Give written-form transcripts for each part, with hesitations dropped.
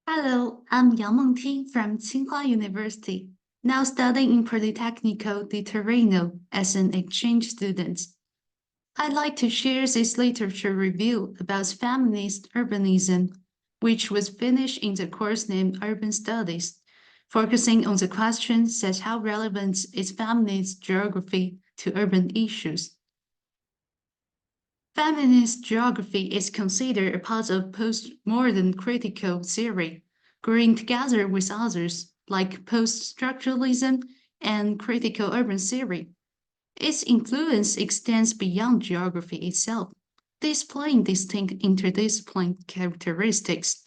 Hello, I'm Menting from Tsinghua University, now studying in Politecnico di Torino as an exchange student. I'd like to share this literature review about feminist urbanism, which was finished in the course named Urban Studies, focusing on the questions such how relevant is feminist geography to urban issues. Feminist geography is considered a part of postmodern critical theory, growing together with others like post-structuralism and critical urban theory. Its influence extends beyond geography itself, displaying distinct interdisciplinary characteristics.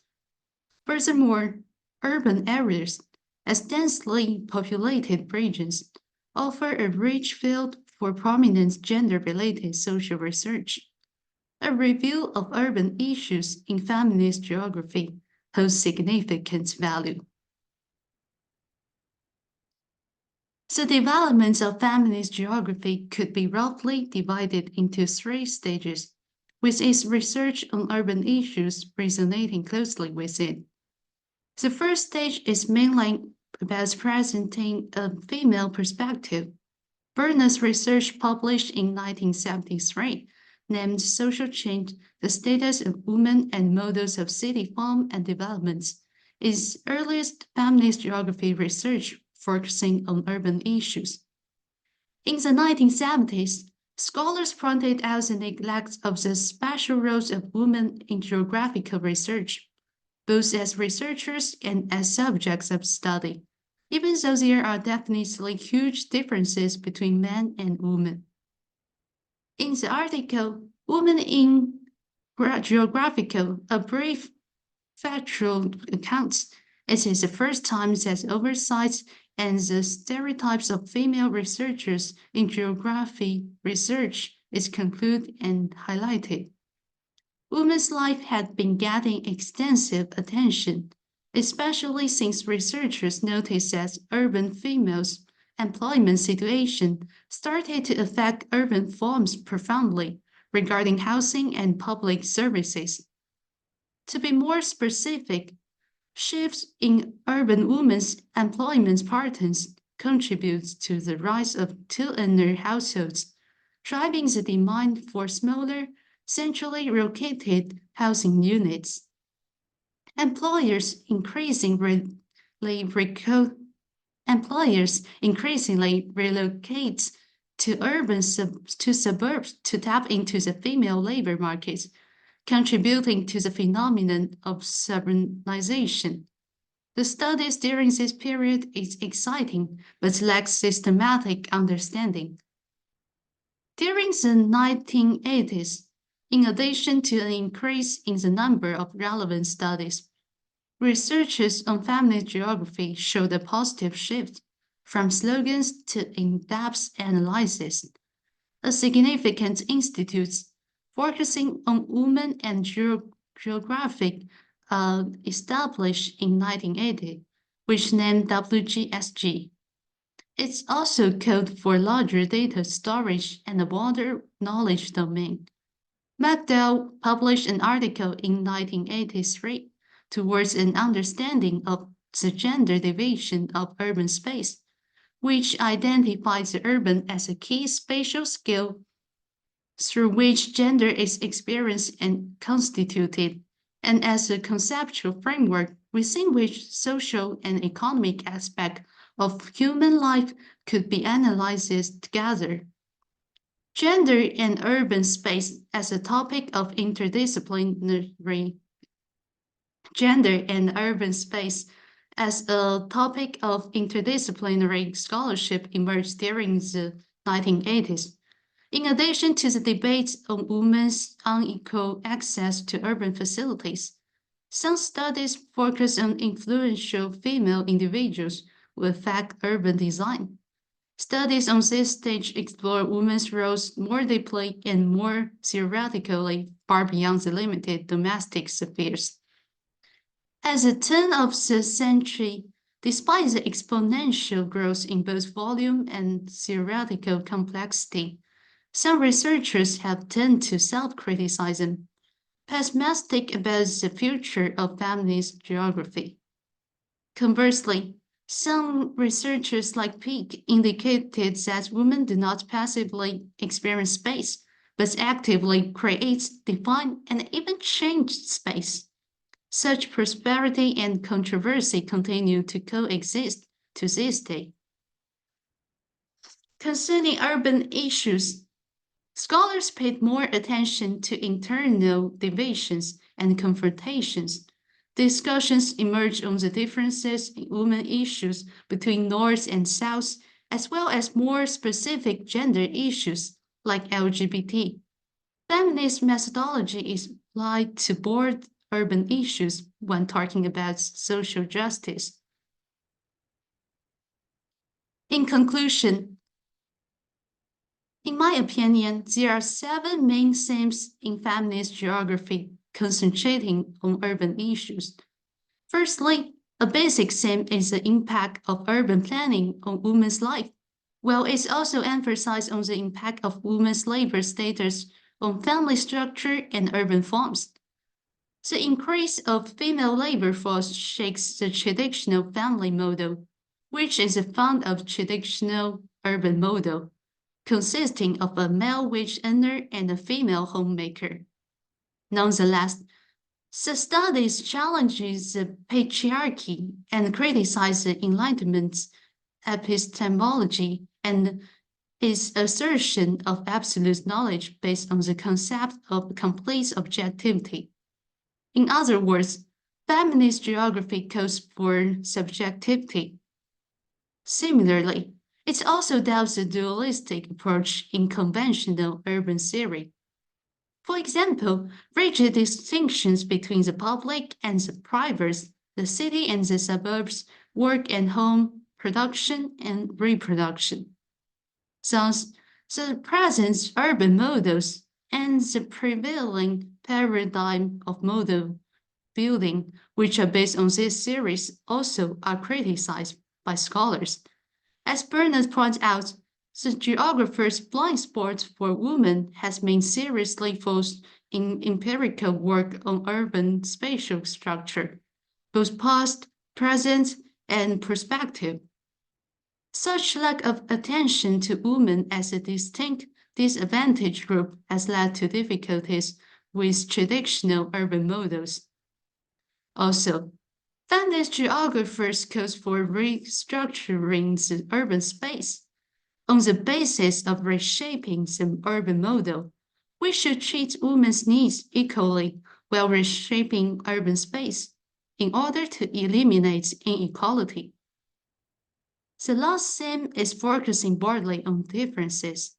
Furthermore, urban areas, as densely populated regions, offer a rich field for prominent gender-related social research. A review of urban issues in feminist geography holds significant value. The development of feminist geography could be roughly divided into three stages, with its research on urban issues resonating closely with it. The first stage is mainly about presenting a female perspective. Burners' research published in 1973 named Social Change, the Status of Women and Models of City Farm and Developments, its earliest feminist geography research focusing on urban issues. In the 1970s, scholars pointed out the neglect of the special roles of women in geographical research, both as researchers and as subjects of study, even though there are definitely huge differences between men and women. In the article, Women in Geographical, a brief factual account, it is the first time that oversights and the stereotypes of female researchers in geography research is concluded and highlighted. Women's life had been getting extensive attention, especially since researchers noticed that urban females' employment situation started to affect urban forms profoundly regarding housing and public services. To be more specific, shifts in urban women's employment patterns contributes to the rise of two-earner households, driving the demand for smaller, centrally located housing units. Employers increasingly reco- Employers increasingly relocate to suburbs to tap into the female labor market, contributing to the phenomenon of suburbanization. The studies during this period is exciting but lacks systematic understanding. During the 1980s, in addition to an increase in the number of relevant studies, researchers on feminist geography showed a positive shift from slogans to in-depth analysis. A significant institute focusing on women and geographic established in 1980, which named WGSG. It's also code for larger data storage and a broader knowledge domain. McDowell published an article in 1983 towards an understanding of the gender division of urban space, which identifies the urban as a key spatial skill through which gender is experienced and constituted, and as a conceptual framework within which social and economic aspects of human life could be analyzed together. Gender and urban space as a topic of interdisciplinary Gender and urban space as a topic of interdisciplinary scholarship emerged during the 1980s. In addition to the debate on women's unequal access to urban facilities, some studies focus on influential female individuals who affect urban design. Studies on this stage explore women's roles more deeply and more theoretically, far beyond the limited domestic spheres. At the turn of the century, despite the exponential growth in both volume and theoretical complexity, some researchers have turned to self-criticism. pessimistic about the future of feminist geography. Conversely, some researchers like Peake indicated that women do not passively experience space, but actively create, define, and even change space. Such prosperity and controversy continue to coexist to this day. Concerning urban issues, scholars paid more attention to internal divisions and confrontations. Discussions emerged on the differences in women issues between North and South, as well as more specific gender issues like LGBT. Feminist methodology is applied to broad urban issues when talking about social justice. In conclusion, in my opinion, there are 7 main themes in feminist geography concentrating on urban issues. Firstly, a basic theme is the impact of urban planning on women's life, while it's also emphasized on the impact of women's labor status on family structure and urban forms. The increase of female labor force shakes the traditional family model, which is a fund of traditional urban model, consisting of a male wage earner and a female homemaker. Nonetheless, the studies challenges the patriarchy and criticize the Enlightenment's epistemology and its assertion of absolute knowledge based on the concept of complete objectivity. In other words, feminist geography calls for subjectivity. Similarly, it also doubts the dualistic approach in conventional urban theory. For example, rigid distinctions between the public and the private, the city and the suburbs, work and home, production and reproduction. Thus, the present urban models and the prevailing paradigm of model building, which are based on this series, also are criticized by scholars. As Bernard points out, the geographer's blind spot for women has been seriously forced in empirical work on urban spatial structure, both past, present, and perspective. Such lack of attention to women as a distinct disadvantaged group has led to difficulties with traditional urban models. Also, feminist geographers call for restructuring the urban space. On the basis of reshaping the urban model, we should treat women's needs equally while reshaping urban space in order to eliminate inequality. The last theme is focusing broadly on differences.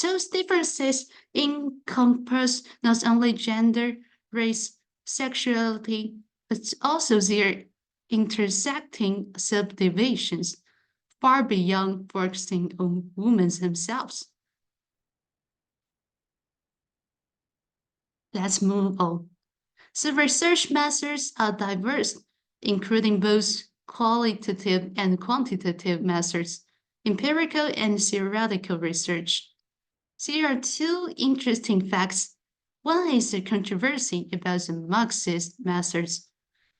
Those differences encompass not only gender, race, sexuality, but also their intersecting subdivisions, far beyond focusing on women themselves. Let's move on. The research methods are diverse, including both qualitative and quantitative methods, empirical and theoretical research. There are 2 interesting facts. One is the controversy about the Marxist methods,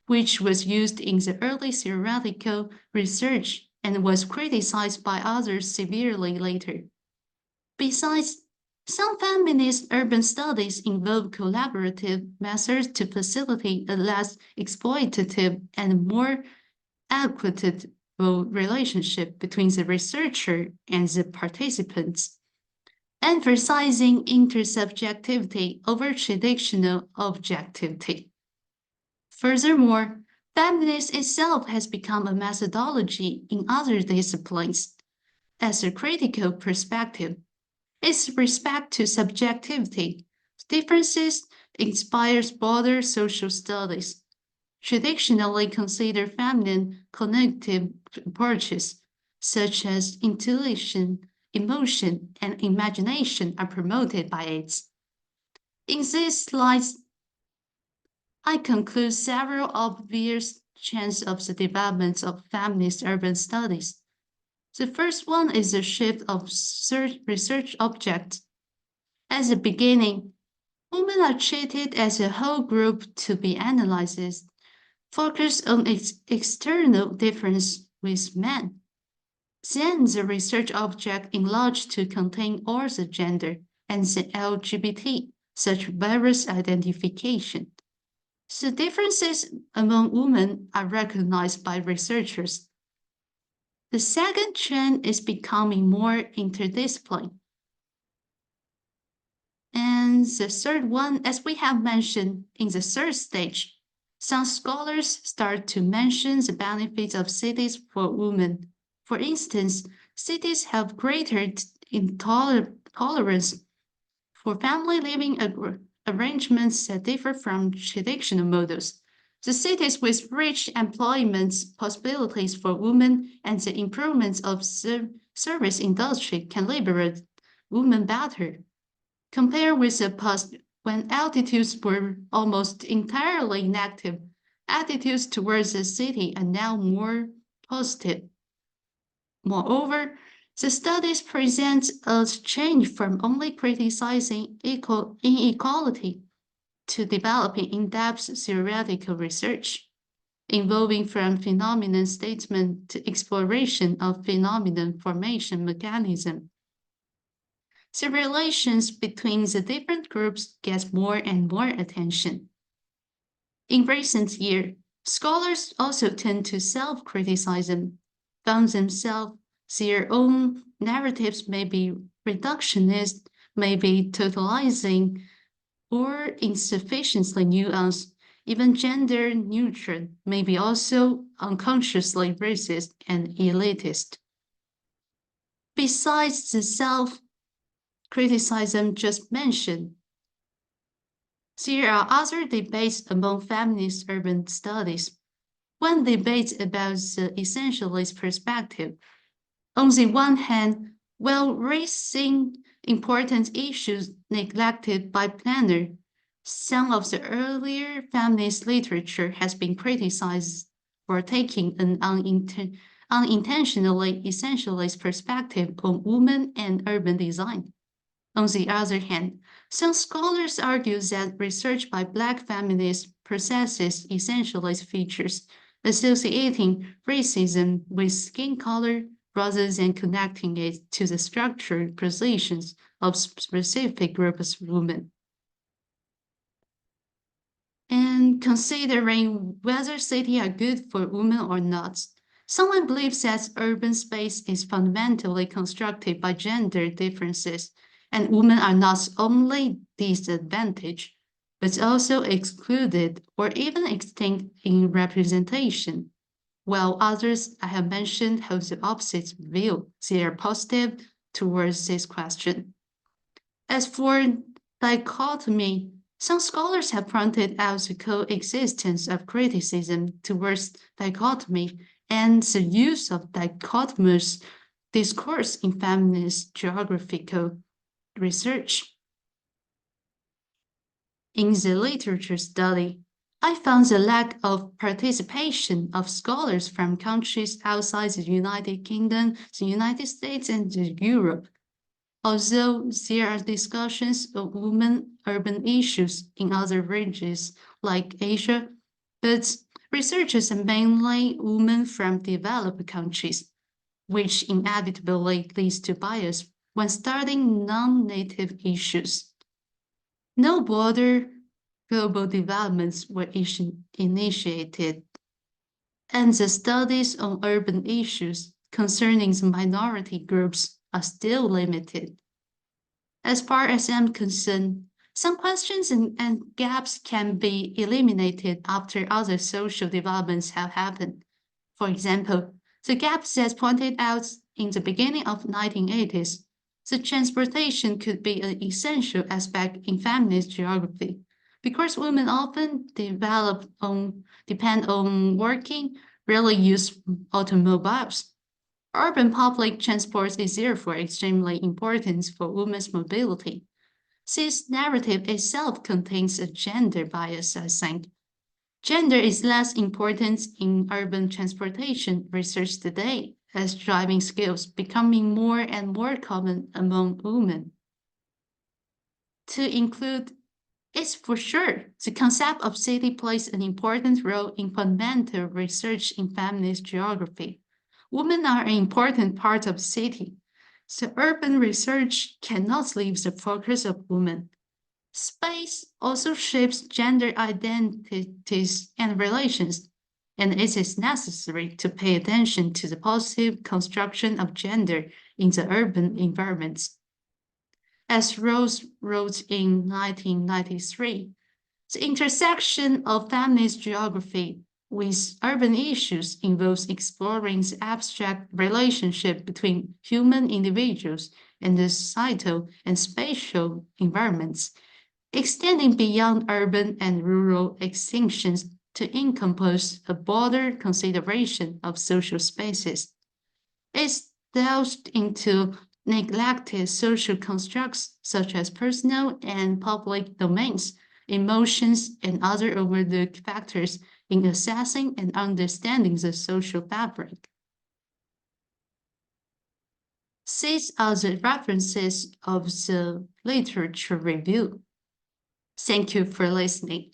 which was used in the early theoretical research and was criticized by others severely later. Besides, some feminist urban studies involve collaborative methods to facilitate a less exploitative and more equitable relationship between the researcher and the participants, emphasizing intersubjectivity over traditional objectivity. Furthermore, feminism itself has become a methodology in other disciplines. As a critical perspective, its respect to subjectivity, differences inspires broader social studies. Traditionally considered feminine cognitive approaches, such as intuition, emotion, and imagination, are promoted by it. In these slides, I conclude several obvious trends of the development of feminist urban studies. The first one is the shift of research objects. At the beginning, Women are treated as a whole group to be analyzed, focus on its external difference with men. Then the research object enlarged to contain all the gender and the LGBT, such various identification. The differences among women are recognized by researchers. The second trend is becoming more interdisciplinary. And the third one, as we have mentioned in the third stage, some scholars start to mention the benefits of cities for women. For instance, cities have greater tolerance for family living arrangements that differ from traditional models. The cities with rich employment possibilities for women and the improvements of service industry can liberate women better. Compared with the past, when altitudes were almost entirely negative, attitudes towards the city are now more positive. Moreover, the studies present a change from only criticizing inequality to developing in-depth theoretical research, involving from phenomenon statement to exploration of phenomenon formation mechanism. The relations between the different groups get more and more attention. In recent years, scholars also tend to self-criticize them, found themselves their own narratives may be reductionist, may be totalizing, or insufficiently nuanced, even gender neutral, may be also unconsciously racist and elitist. Besides the self criticism just mentioned, there are other debates among feminist urban studies. One debate about the essentialist perspective. On the one hand, while raising important issues neglected by Planner, some of the earlier feminist literature has been criticized for taking an unintentionally essentialist perspective on women and urban design. On the other hand, some scholars argue that research by Black feminists possesses essentialist features, associating racism with skin color rather than connecting it to the structured positions of specific groups of women. And considering whether cities are good for women or not, someone believes that urban space is fundamentally constructed by gender differences, and women are not only disadvantaged, but also excluded or even extinct in representation, while others I have mentioned hold the opposite view. They are positive towards this question. As for dichotomy, some scholars have pointed out the coexistence of criticism towards dichotomy and the use of dichotomous discourse in feminist geographical research. In the literature study, I found the lack of participation of scholars from countries outside the United Kingdom, the United States, and Europe. Although there are discussions of women urban issues in other regions like Asia, but researchers are mainly women from developed countries, which inevitably leads to bias when studying non-native issues. No broader global developments were initiated, and the studies on urban issues concerning the minority groups are still limited. As far as I'm concerned, some questions and gaps can be eliminated after other social developments have happened. For example, the gaps that pointed out in the beginning of 1980s, the transportation could be an essential aspect in feminist geography because women often depend on working, rarely use automobiles. Urban public transport is therefore extremely important for women's mobility. This narrative itself contains a gender bias, I think. Gender is less important in urban transportation research today, as driving skills becoming more and more common among women. To include It's for sure. The concept of city plays an important role in fundamental research in feminist geography. Women are an important part of the city, so urban research cannot leave the focus of women. Space also shapes gender identities and relations, and it is necessary to pay attention to the positive construction of gender in the urban environments. As Rose wrote in 1993, the intersection of feminist geography with urban issues involves exploring the abstract relationship between human individuals and the societal and spatial environments, extending beyond urban and rural distinctions to encompass a broader consideration of social spaces. It's delved into neglected social constructs such as personal and public domains, emotions, and other overlooked factors in assessing and understanding the social fabric. These are the references of the literature review. Thank you for listening.